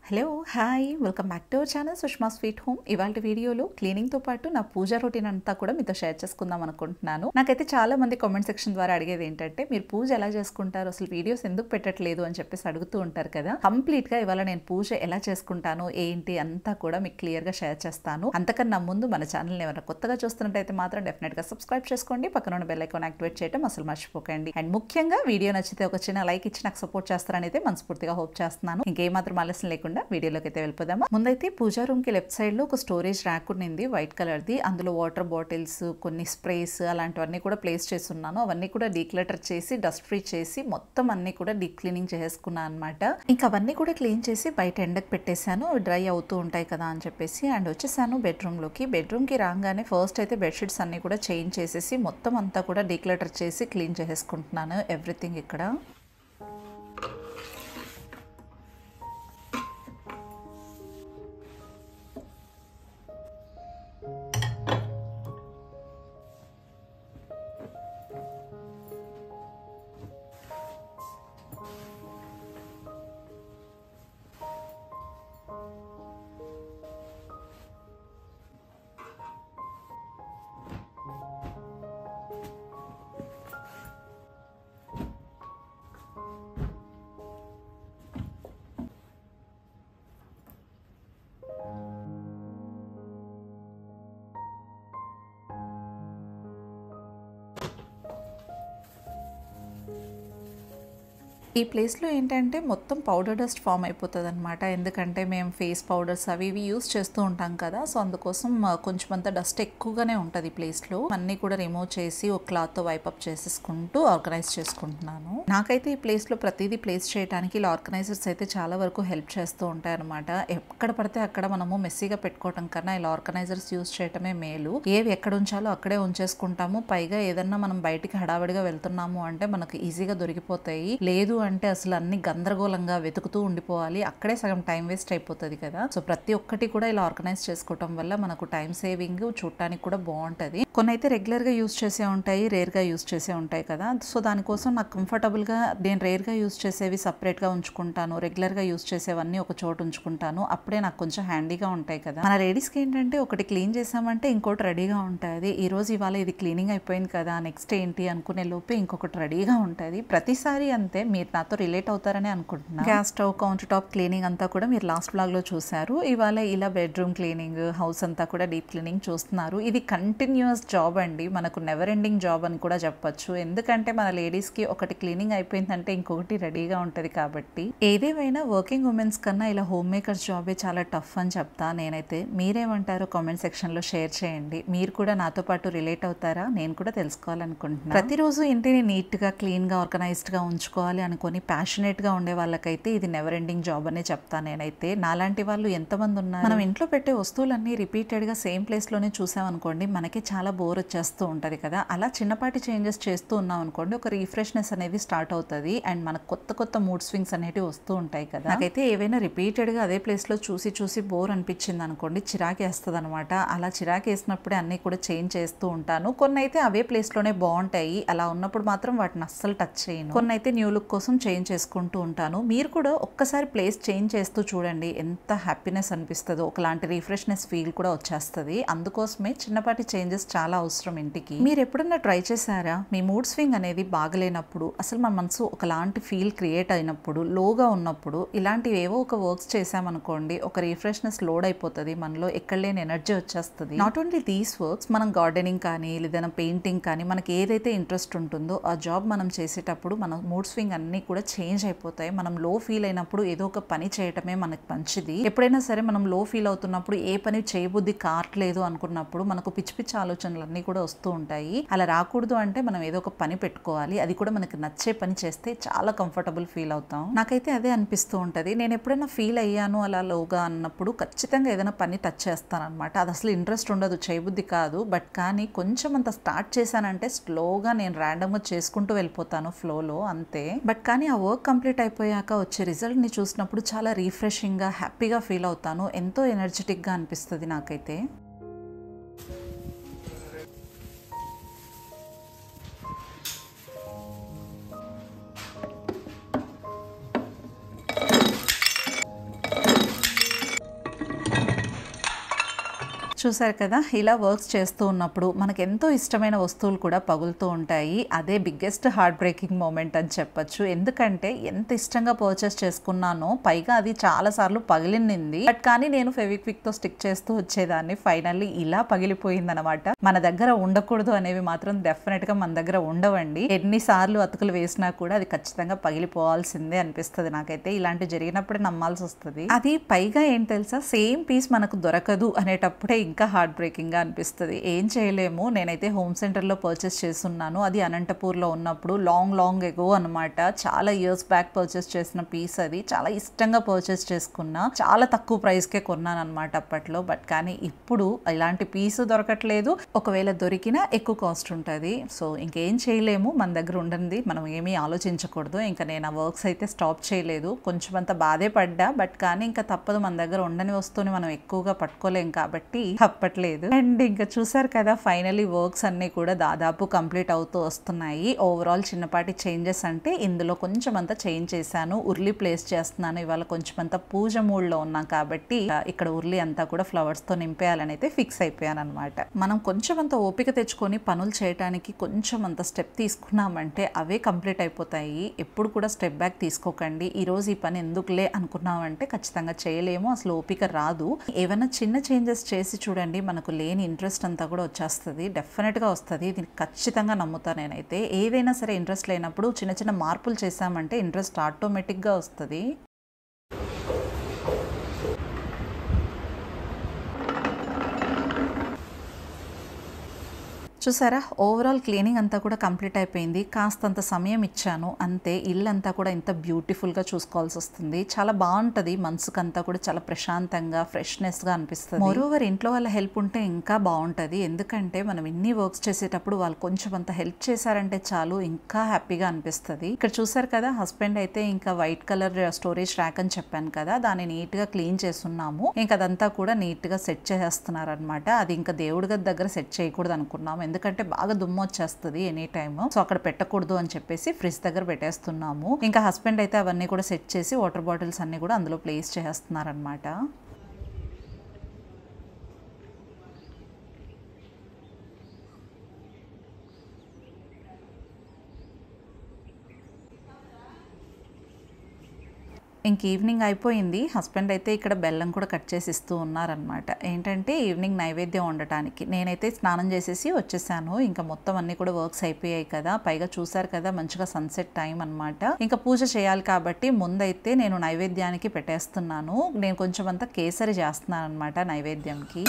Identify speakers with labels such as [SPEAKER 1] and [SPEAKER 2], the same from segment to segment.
[SPEAKER 1] Hello hi welcome back to our channel Sushma sweet home. ఇవాళ వీడియోలో cleaning తో పాటు నా పూజ రొటీన్ అంతా కూడా మీతో షేర్ చేసుకుందాం అనుకుంటున్నాను. నాకైతే చాలా మంది కామెంట్ సెక్షన్ ద్వారా అడిగేది ఏంటంటే మీరు పూజ ఎలా చేసుకుంటారు, అసలు వీడియోస్ ఎందుకు పెట్టట్లేదు అని చెప్పేసి అడుగుతూ ఉంటారు కదా. కంప్లీట్ గా ఇవాళ నేను పూజ ఎలా చేసుకుంటాను ఏంటి అంతా కూడా మీకు క్లియర్ గా షేర్ చేస్తాను. అంతకన్నా ముందు మన ఛానల్ ఎవరైనా కొత్తగా చూస్తున్నట్టయితే మాత్రం డెఫినెట్ గా సబ్స్క్రైబ్ చేసుకోండి, పక్కన ఉన్న బెల్ ఐకాన్ యాక్టివేట్ చేయడం అసలు మర్చిపోకండి. అండ్ ముఖ్యంగా వీడియో నచ్చితే ఒక చిన్న లైక్ ఇచ్చి నాకు సపోర్ట్ చేస్తారని అయితే మనస్ఫూర్తిగా హోప్ చేస్తున్నాను. ఇంకేమాత్రం ఆలస్యం లేకుండా వీడియోలోకి అయితే వెళ్ళిపోదామా. ముందైతే పూజా రూమ్ కి లెఫ్ట్ సైడ్ లో ఒక స్టోరేజ్ ర్యాక్ ఉండింది వైట్ కలర్ ది. అందులో వాటర్ బాటిల్స్, కొన్ని స్ప్రేస్ అలాంటివన్నీ కూడా ప్లేస్ చేసి ఉన్నాను. అవన్నీ కూడా డీక్లటర్ చేసి డస్ట్ ఫ్రీ చేసి మొత్తం అన్ని కూడా డీప్ క్లీనింగ్ చేసుకున్నాను అనమాట. ఇంకా అవన్నీ కూడా క్లీన్ చేసి బయట ఎండకు పెట్టేశాను, డ్రై అవుతూ ఉంటాయి కదా అని చెప్పేసి. అండ్ వచ్చేసాను బెడ్రూమ్ లోకి. బెడ్రూమ్ కి రాగానే ఫస్ట్ అయితే బెడ్షీట్స్ అన్ని కూడా చేంజ్ చేసేసి మొత్తం అంతా కూడా డీక్లటర్ చేసి క్లీన్ చేసేసుకుంటున్నాను ఎవ్రీథింగ్ ఇక్కడ. ఈ ప్లేస్లో ఏంటంటే మొత్తం పౌడర్ డస్ట్ ఫామ్ అయిపోతుంది అనమాట. ఎందుకంటే మేము ఫేస్ పౌడర్స్ అవి ఇవి యూస్ చేస్తూ ఉంటాం కదా, సో అందుకోసం కొంచెం అంత డస్ట్ ఎక్కువగానే ఉంటుంది ఈ ప్లేస్లో. అన్నీ కూడా రిమూవ్ చేసి ఒక క్లాత్తో వైపప్ చేసేసుకుంటూ ఆర్గనైజ్ చేసుకుంటున్నాను. నాకైతే ఈ ప్లేస్లో ప్రతిదీ ప్లేస్ చేయడానికి ఇలా ఆర్గనైజర్స్ అయితే చాలా వరకు హెల్ప్ చేస్తూ ఉంటాయి అనమాట. ఎక్కడ పడితే అక్కడ మనము మెస్సీగా పెట్టుకోవటం కన్నా ఇలా ఆర్గనైజర్స్ యూస్ చేయటమే మేలు. ఏవి ఎక్కడ ఉంచాలో అక్కడే ఉంచేసుకుంటాము. పైగా ఏదన్నా మనం బయటికి హడావిడిగా వెళ్తున్నాము అంటే మనకు ఈజీగా దొరికిపోతాయి. లేదు అంటే అసలు అన్ని గందరగోళంగా వెతుకుతూ ఉండిపోవాలి, అక్కడే సగం టైం వేస్ట్ అయిపోతుంది కదా. సో ప్రతి ఒక్కటి కూడా ఇలా ఆర్గనైజ్ చేసుకోవటం వల్ల మనకు టైం సేవింగ్, చూడటానికి కూడా బాగుంటది. కొన్ని అయితే రెగ్యులర్ గా యూస్ చేసే ఉంటాయి, రేర్ గా యూస్ చేసే ఉంటాయి కదా. సో దానికోసం నాకు కంఫర్టబుల్ గా నేను రేర్ గా యూస్ చేసేవి సపరేట్ గా ఉంచుకుంటాను, రెగ్యులర్ గా యూస్ చేసేవన్నీ ఒక చోట ఉంచుకుంటాను. అప్పుడే నాకు కొంచెం హ్యాండీగా ఉంటాయి కదా. మన లేడీస్ కి ఏంటంటే ఒకటి క్లీన్ చేసామంటే ఇంకోటి రెడీగా ఉంటుంది. ఈ రోజు ఇవాళ ఇది క్లీనింగ్ అయిపోయింది కదా, నెక్స్ట్ ఏంటి అనుకునే లోపే ఇంకొకటి రెడీగా ఉంటుంది. ప్రతిసారి అంతే. మీరు నాతో రిలేట్ అవుతారని అనుకుంటున్నాను. Gas stove, counter top cleaning అంతా కూడా మీరు లాస్ట్ బ్లాగ్ లో చూసారు. ఇవాళ ఇలా బెడ్రూమ్ క్లీనింగ్, హౌస్ అంతా కూడా డీప్ క్లీనింగ్ చూస్తున్నారు. ఇది కంటిన్యూస్ జాబ్ అండి, మనకు నెవర్ ఎండింగ్ జాబ్ అని కూడా చెప్పొచ్చు. ఎందుకంటే మన లేడీస్ కి ఒకటి క్లీనింగ్ అయిపోయిందంటే ఇంకొకటి రెడీగా ఉంటది కాబట్టి. ఏదేమైనా వర్కింగ్ ఉమెన్స్ కన్నా ఇలా హోమ్ మేకర్స్ జాబే చాలా టఫ్ అని చెప్తా నేనైతే. మీరేమంటారో కామెంట్ సెక్షన్ లో షేర్ చేయండి. మీరు కూడా నాతో పాటు రిలేట్ అవుతారా, నేను కూడా తెలుసుకోవాలనుకుంటున్నాను. ప్రతిరోజు ఇంటిని నీట్ గా క్లీన్ గా ఆర్గనైజ్డ్ గా ఉంచుకోవాలి అనుకుని ప్యాషనేట్ గా ఉండే వాళ్ళకైతే ఇది నెవర్ ఎండింగ్ జాబ్ అనే చెప్తాను నేనైతే. నాలాంటి వాళ్ళు ఎంతమంది ఉన్నారు. మనం ఇంట్లో పెట్టే వస్తువులన్నీ రిపీటెడ్ గా సేమ్ ప్లేస్ లోనే చూసామనుకోండి, మనకి చాలా బోర్ వచ్చేస్తూ ఉంటది కదా. అలా చిన్నపాటి చేంజెస్ చేస్తూ ఉన్నాం అనుకోండి, ఒక రిఫ్రెష్నెస్ అనేది స్టార్ట్ అవుతుంది. అండ్ మనకు కొత్త కొత్త మూడ్ స్వింగ్స్ అనేవి వస్తూ ఉంటాయి కదా. నాకైతే ఏవైనా రిపీటెడ్ గా అదే ప్లేస్ లో చూసి చూసి బోర్ అనిపించింది అనుకోండి, చిరాకేస్తుంది అనమాట. అలా చిరాకేసినప్పుడే అన్ని కూడా చేంజ్ చేస్తూ ఉంటాను. కొన్ని అయితే అవే ప్లేస్ లోనే బాగుంటాయి, అలా ఉన్నప్పుడు మాత్రం వాటిని అస్సలు టచ్ చేయను. కొన్ని అయితే న్యూ లుక్ కోసం చేంజ్ చేసుకుంటూ ఉంటాను. మీరు కూడా ఒక్కసారి ప్లేస్ చేంజ్ చేస్తూ చూడండి, ఎంత హ్యాపీనెస్ అనిపిస్తుందో, ఒకలాంటి రిఫ్రెష్నెస్ ఫీల్ కూడా వచ్చేస్తుంది. అందుకోసమే చిన్నపాటి చేంజెస్ చాలా అవసరం ఇంటికి. మీరు ఎప్పుడన్నా ట్రై చేశారా? మీ మూడ్ స్వింగ్ అనేది బాగలేనప్పుడు, అసలు మన మనసు ఒకలాంటి ఫీల్ క్రియేట్ అయినప్పుడు, లోగా ఉన్నప్పుడు ఇలాంటివి ఏవో ఒక వర్క్స్ చేసామనుకోండి, ఒక రిఫ్రెష్నెస్ లోడ్ అయిపోతుంది మనలో, ఎక్కడ లేని ఎనర్జీ వచ్చేస్తుంది. నాట్ ఓన్లీ దీస్ వర్క్స్, మనం గార్డెనింగ్ కానీ లేదా పెయింటింగ్ కానీ మనకి ఏదైతే ఇంట్రెస్ట్ ఉంటుందో ఆ జాబ్ మనం చేసేటప్పుడు మన మూడ్ స్వింగ్ అన్ని కూడా చేంజ్ అయిపోతాయి. మనం లో ఫీల్ అయినప్పుడు ఏదో ఒక పని చేయటమే మనకు మంచిది. ఎప్పుడైనా సరే మనం లో ఫీల్ అవుతున్నప్పుడు, ఏ పని చేయబుద్ధి కావట్లేదు అనుకున్నప్పుడు మనకు పిచ్చి పిచ్చి ఆలోచనలు అన్నీ కూడా వస్తూ ఉంటాయి. అలా రాకూడదు అంటే మనం ఏదో ఒక పని పెట్టుకోవాలి, అది కూడా మనకి నచ్చే పని చేస్తే చాలా కంఫర్టబుల్ ఫీల్ అవుతాం. నాకైతే అదే అనిపిస్తూ ఉంటది. నేను ఎప్పుడైనా ఫీల్ అయ్యాను అలా లోగా అన్నప్పుడు ఖచ్చితంగా ఏదైనా పని టచ్ చేస్తాను అనమాట. అది అసలు ఇంట్రెస్ట్ ఉండదు, చేయబుద్ధి కాదు. బట్ కానీ కొంచెం అంత స్టార్ట్ చేశానంటే స్లోగా నేను ర్యాండమ్గా చేసుకుంటూ వెళ్ళిపోతాను ఫ్లోలో, అంతే. బట్ కానీ ఆ వర్క్ కంప్లీట్ అయిపోయాక వచ్చే రిజల్ట్ని చూసినప్పుడు చాలా రీఫ్రెషింగ్గా, హ్యాపీగా ఫీల్ అవుతాను. ఎంతో ఎనర్జెటిక్గా అనిపిస్తుంది నాకైతే. చూసారు కదా, ఇలా వర్క్స్ చేస్తూ ఉన్నప్పుడు మనకు ఎంతో ఇష్టమైన వస్తువులు కూడా పగులుతూ ఉంటాయి. అదే బిగ్గెస్ట్ హార్ట్ బ్రేకింగ్ మూమెంట్ అని చెప్పొచ్చు. ఎందుకంటే ఎంత ఇష్టంగా పర్చేస్ చేసుకున్నానో, పైగా అది చాలా సార్లు పగిలింది. బట్ కానీ నేను ఫెవిక్విక్ తో స్టిక్ చేస్తూ వచ్చేదాన్ని. ఫైనల్లీ ఇలా పగిలిపోయింది అనమాట. మన దగ్గర ఉండకూడదు అనేవి మాత్రం డెఫినెట్ గా మన దగ్గర ఉండవండి. ఎన్నిసార్లు అతుకులు వేసినా కూడా అది ఖచ్చితంగా పగిలిపోవాల్సిందే అనిపిస్తుంది నాకైతే. ఇలాంటి జరిగినప్పుడే నమ్మాల్సి వస్తుంది. అది పైగా ఏం తెలుసా, సేమ్ పీస్ మనకు దొరకదు అనేటప్పుడే ఇంకా హార్ట్ బ్రేకింగ్ గా అనిపిస్తుంది. ఏం చేయలేము. నేనైతే హోమ్ సెంటర్ లో పర్చేస్ చేస్తున్నాను. అది అనంతపూర్ లో ఉన్నప్పుడు లాంగ్ ఎగో అనమాట. చాలా ఇయర్స్ బ్యాక్ పర్చేస్ చేసిన పీస్ అది. చాలా ఇష్టంగా పర్చేస్ చేసుకున్నా. చాలా తక్కువ ప్రైస్ కే కొన్నాను అనమాట అప్పట్లో. బట్ కానీ ఇప్పుడు ఇలాంటి పీస్ దొరకట్లేదు. ఒకవేళ దొరికినా ఎక్కువ కాస్ట్ ఉంటుంది. సో ఇంకేం చేయలేము. మన దగ్గర ఉండనిది మనం ఏమీ ఆలోచించకూడదు. ఇంకా నేను ఆ వర్క్స్ అయితే స్టాప్ చేయలేదు. కొంచెం అంత బాధే పడ్డా. బట్ కానీ ఇంకా తప్పదు, మన దగ్గర ఉండని వస్తువుని మనం ఎక్కువగా పట్టుకోలేం కాబట్టి తప్పట్లేదు. అండ్ ఇంకా చూసారు కదా, ఫైనలీ వర్క్స్ అన్ని కూడా దాదాపు కంప్లీట్ అవుతూ వస్తున్నాయి. ఓవరాల్ చిన్నపాటి చేంజెస్ అంటే ఇందులో కొంచెం అంతా చేంజ్ చేశాను. ఉర్లి ప్లేస్ చేస్తున్నాను. ఇవాళ కొంచెం అంతా పూజ మూడ్ లో ఉన్నాం కాబట్టి ఇక్కడ ఉర్లి అంతా కూడా ఫ్లవర్స్ తో నింపేయాలని అయితే ఫిక్స్ అయిపోయాను అనమాట. మనం కొంచెం అంత ఓపిక తెచ్చుకొని పనులు చేయడానికి కొంచెం అంత స్టెప్ తీసుకున్నామంటే అవే కంప్లీట్ అయిపోతాయి. ఎప్పుడు కూడా స్టెప్ బ్యాక్ తీసుకోకండి. ఈ రోజు ఈ పని ఎందుకులే అనుకున్నామంటే ఖచ్చితంగా చేయలేము. అసలు ఓపిక రాదు. ఏమైనా చిన్న చేంజెస్ చేసి చూడండి, మనకు లేని ఇంట్రెస్ట్ అంతా కూడా వచ్చేస్తుంది. డెఫినెట్గా వస్తుంది. దీనికి ఖచ్చితంగా నమ్ముతాను నేనైతే. ఏదైనా సరే ఇంట్రెస్ట్ లేనప్పుడు చిన్న చిన్న మార్పులు చేసామంటే ఇంట్రెస్ట్ ఆటోమేటిక్గా వస్తుంది. చూసారా, ఓవరాల్ క్లీనింగ్ అంతా కూడా కంప్లీట్ అయిపోయింది. కాస్తంత సమయం ఇచ్చాను అంతే. ఇల్లంతా కూడా ఇంత బ్యూటిఫుల్గా చూసుకోవాల్సి వస్తుంది. చాలా బాగుంటుంది. మనసుకంతా కూడా చాలా ప్రశాంతంగా ఫ్రెష్నెస్గా అనిపిస్తుంది. మోరోవర్ ఇంట్లో వాళ్ళ హెల్ప్ ఉంటే ఇంకా బాగుంటుంది. ఎందుకంటే మనం ఇన్ని వర్క్స్ చేసేటప్పుడు వాళ్ళు కొంచెం అంత హెల్ప్ చేశారంటే చాలు, ఇంకా హ్యాపీగా అనిపిస్తుంది. ఇక్కడ చూసారు కదా, హస్బెండ్ అయితే ఇంకా వైట్ కలర్ స్టోరేజ్ ర్యాక్ అని చెప్పాను కదా, దాన్ని నీట్గా క్లీన్ చేస్తున్నాము. ఇంకా అదంతా కూడా నీట్గా సెట్ చేసేస్తున్నారు అనమాట. అది ఇంకా దేవుడి గది దగ్గర సెట్ చేయకూడదు అనుకున్నాము. ఎందుకంటే బాగా దుమ్ము వచ్చేస్తుంది ఎనీ టైమ్. సో అక్కడ పెట్టకూడదు అని చెప్పేసి ఫ్రిడ్జ్ దగ్గర పెట్టేస్తున్నాము. ఇంకా హస్బెండ్ అయితే అవన్నీ కూడా సెట్ చేసి వాటర్ బాటిల్స్ అన్ని కూడా అందులో ప్లేస్ చేస్తున్నారు అనమాట. ఇంక ఈవినింగ్ అయిపోయింది. హస్బెండ్ అయితే ఇక్కడ బెల్లం కూడా కట్ చేసి ఇస్తూ ఉన్నారనమాట. ఏంటంటే ఈవినింగ్ నైవేద్యం వండటానికి. నేనైతే స్నానం చేసేసి వచ్చేసాను. ఇంకా మొత్తం అన్ని కూడా వర్క్స్ అయిపోయాయి కదా. పైగా చూసారు కదా, మంచిగా సన్సెట్ టైం అనమాట. ఇంకా పూజ చేయాలి కాబట్టి ముందైతే నేను నైవేద్యానికి పెట్టేస్తున్నాను. నేను కొంచెం అంతా కేసరి చేస్తున్నాను అనమాట నైవేద్యంకి.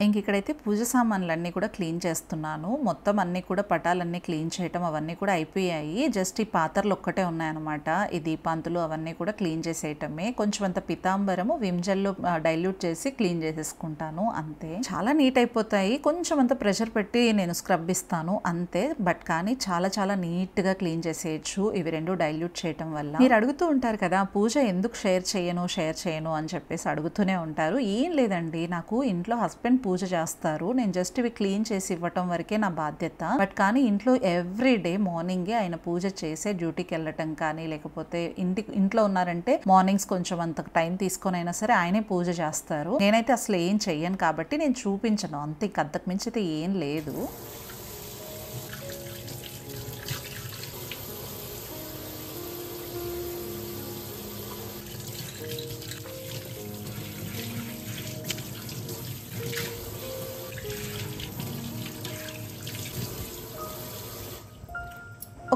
[SPEAKER 1] ఇంక ఇక్కడైతే పూజ సామాన్లన్నీ కూడా క్లీన్ చేస్తున్నాను. మొత్తం అన్నీ కూడా పటాలన్నీ క్లీన్ చేయటం అవన్నీ కూడా అయిపోయాయి. జస్ట్ ఈ పాత్రలు ఒక్కటే ఉన్నాయన్నమాట. ఈ దీపాంతులు అవన్నీ కూడా క్లీన్ చేసేయటమే. కొంచెం అంత పితాంబరము విమ్జల్లో డైల్యూట్ చేసి క్లీన్ చేసేసుకుంటాను అంతే. చాలా నీట్ అయిపోతాయి. కొంచెం అంత ప్రెషర్ పెట్టి నేను స్క్రబ్ ఇస్తాను అంతే. బట్ కానీ చాలా చాలా నీట్గా క్లీన్ చేసేయచ్చు ఇవి రెండు డైల్యూట్ చేయటం వల్ల. మీరు అడుగుతూ ఉంటారు కదా, పూజ ఎందుకు షేర్ చేయను అని చెప్పేసి అడుగుతూనే ఉంటారు. ఏం లేదండి, నాకు ఇంట్లో హస్బెండ్ పూజ చేస్తారు. నేను జస్ట్ ఇవి క్లీన్ చేసి ఇవ్వటం వరకే నా బాధ్యత. బట్ కానీ ఇంట్లో ఎవ్రీ డే మార్నింగే ఆయన పూజ చేసే డ్యూటీకి వెళ్ళటం కానీ, లేకపోతే ఇంట్లో ఉన్నారంటే మార్నింగ్స్ కొంచెం అంత టైం తీసుకొని అయినా సరే ఆయనే పూజ చేస్తారు. నేనైతే అసలు ఏం చెయ్యను కాబట్టి నేను చూపించను అంతే. అంతకు మించి అయితే ఏం లేదు.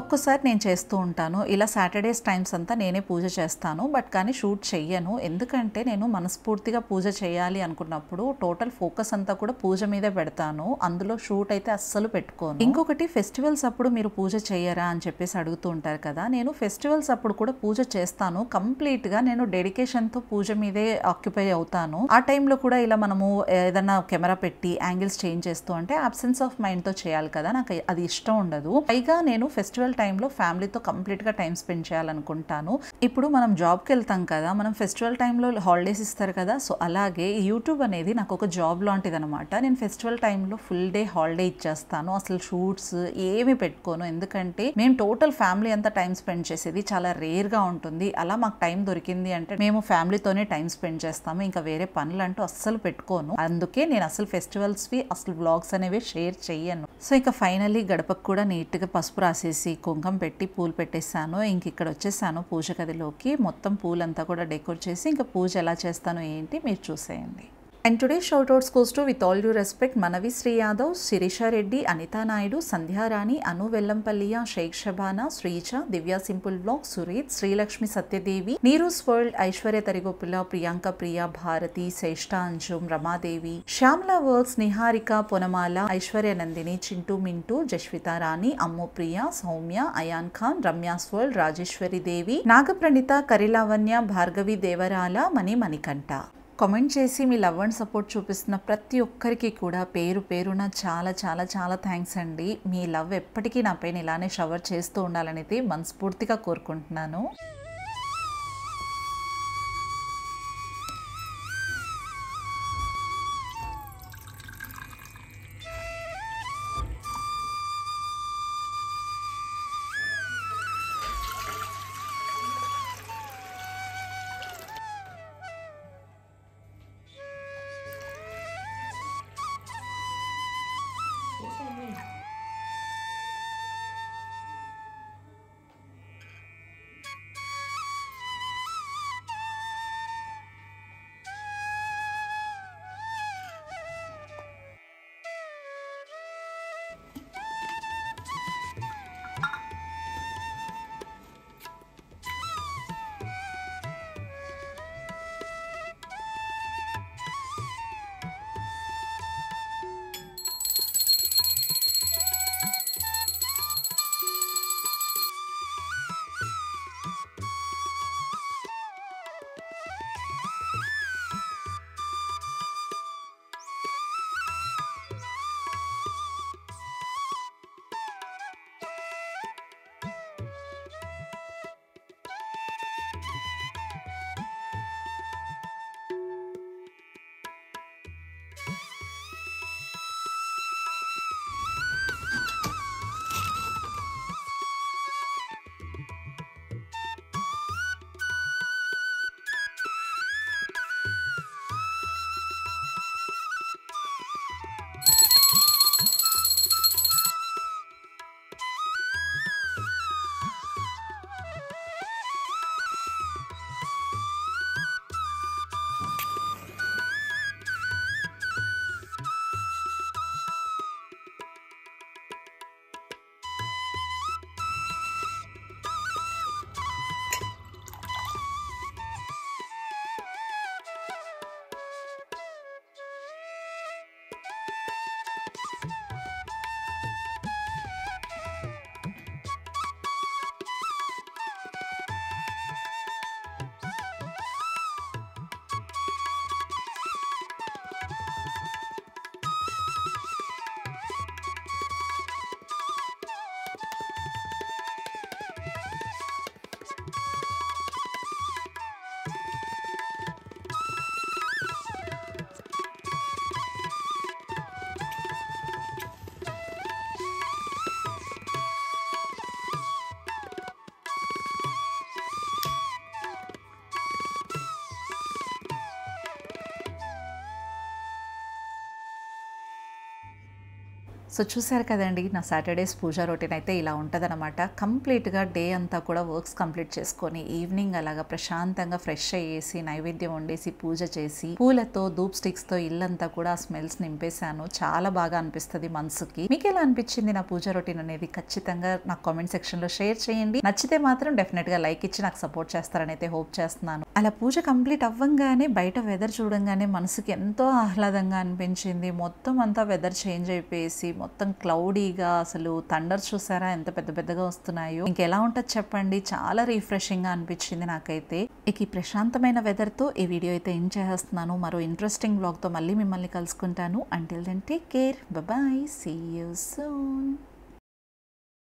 [SPEAKER 1] ఒక్కోసారి నేను చేస్తూ ఉంటాను ఇలా. సాటర్డేస్ టైమ్స్ అంతా నేనే పూజ చేస్తాను. బట్ కానీ షూట్ చెయ్యను. ఎందుకంటే నేను మనస్ఫూర్తిగా పూజ చేయాలి అనుకున్నప్పుడు టోటల్ ఫోకస్ అంతా కూడా పూజ మీదే పెడతాను. అందులో షూట్ అయితే అస్సలు పెట్టుకోను. ఇంకొకటి, ఫెస్టివల్స్ అప్పుడు మీరు పూజ చేయరా అని చెప్పేసి అడుగుతూ ఉంటారు కదా. నేను ఫెస్టివల్స్ అప్పుడు కూడా పూజ చేస్తాను. కంప్లీట్గా నేను డెడికేషన్తో పూజ మీదే ఆక్యుపై అవుతాను. ఆ టైంలో కూడా ఇలా మనము ఏదైనా కెమెరా పెట్టి యాంగిల్స్ చేంజ్ చేస్తూ అంటే అబ్సెన్స్ ఆఫ్ మైండ్తో చేయాలి కదా. నాకు అది ఇష్టం ఉండదు. పైగా నేను ఫెస్టివల్ ఫెస్టివల్ టైంలో ఫ్యామిలీతో కంప్లీట్గా టైం స్పెండ్ చేయాలనుకుంటాను. ఇప్పుడు మనం జాబ్కి వెళ్తాం కదా, మనం ఫెస్టివల్ టైంలో హాలిడేస్ ఇస్తారు కదా, సో అలాగే యూట్యూబ్ అనేది నాకు ఒక జాబ్ లాంటిది అనమాట. నేను ఫెస్టివల్ టైంలో ఫుల్ డే హాలిడే ఇచ్చేస్తాను, అసలు షూట్స్ ఏమి పెట్టుకోను. ఎందుకంటే మేము టోటల్ ఫ్యామిలీ అంతా టైం స్పెండ్ చేసేది చాలా రేర్గా ఉంటుంది. అలా మాకు టైం దొరికింది అంటే మేము ఫ్యామిలీతోనే టైం స్పెండ్ చేస్తాము, ఇంకా వేరే పనులు అంటూ అస్సలు పెట్టుకోను. అందుకే నేను అసలు ఫెస్టివల్స్వి అసలు వ్లాగ్స్ అనేవి షేర్ చెయ్యను. సో ఇక ఫైనల్లీ గడపకు కూడా నీట్గా పసుపు రాసేసి కుంకం పెట్టి పూలు పెట్టేశాను. ఇంక ఇక్కడ వచ్చేసాను పూజ గదిలోకి. మొత్తం పూలంతా కూడా డెకోర్ చేసి ఇంకా పూజ ఎలా చేస్తాను ఏంటి మీరు చూసేయండి. And today's shoutouts goes to, with all due respect, Manavi Sri Yadav, Sirisha Reddy, Anita Naidu, Sandhya Rani, Anu Vellampalliya, Sheikh Shabana, Sricha, Divya Simple Vlog, Surit, Sri Lakshmi Satyadevi, Neeru's World, Aishwarya Tarigopula, Priyanka Priya, Bharati, Seshta Anjum, Rama Devi, Shamla Works, Niharika, Ponamala, Aishwarya Nandini, Chintu Mintu, Jashvita Rani, Ammu Priya, Soumya, Ayan Khan, Ramya's World, Rajeshwari Devi, Nagapranita, Karilavanya, Bhargavi Devarala, Mani Manikanta. Comment చేసి మీ love and support చూపిస్తున్న ప్రతి ఒక్కరికి కూడా పేరు పేరున చాలా చాలా చాలా థ్యాంక్స్ అండి. మీ లవ్ ఎప్పటికీ నా పైన ఇలానే షవర్ చేస్తూ ఉండాలనేది మనస్ఫూర్తిగా కోరుకుంటున్నాను. సో చూసారు కదండి, నా సాటర్డేస్ పూజా రొటీన్ అయితే ఇలా ఉంటుందన్నమాట. కంప్లీట్గా డే అంతా కూడా వర్క్స్ కంప్లీట్ చేసుకొని ఈవినింగ్ అలాగా ప్రశాంతంగా ఫ్రెష్ అయ్యేసి నైవేద్యం వండేసి పూజ చేసి పూలతో ధూప్ స్టిక్స్తో ఇల్లంతా కూడా స్మెల్స్ నింపేశాను. చాలా బాగా అనిపిస్తుంది మనసుకి. మీకు ఎలా అనిపించింది నా పూజా రొటీన్ అనేది ఖచ్చితంగా నాకు కామెంట్ సెక్షన్లో షేర్ చేయండి. నచ్చితే మాత్రం డెఫినెట్గా లైక్ ఇచ్చి నాకు సపోర్ట్ చేస్తారని అయితే హోప్ చేస్తున్నాను. అలా పూజ కంప్లీట్ అవ్వంగానే బయట వెదర్ చూడంగానే మనసుకి ఎంతో ఆహ్లాదంగా అనిపించింది. మొత్తం అంతా వెదర్ చేంజ్ అయిపోయేసి మొత్తం క్లౌడీగా, అసలు థండర్స్ చూసారా ఎంత పెద్ద పెద్దగా వస్తున్నాయో. ఇంకెలా ఉంటుంది చెప్పండి, చాలా రిఫ్రెషింగ్గా అనిపించింది నాకైతే. ఇక ఈ ప్రశాంతమైన వెదర్తో ఈ వీడియో అయితే ఎండ్ చేస్తున్నాను. మరో ఇంట్రెస్టింగ్ వ్లాగ్తో మళ్ళీ మిమ్మల్ని కలుసుకుంటాను. Until then take care, bye, see you soon.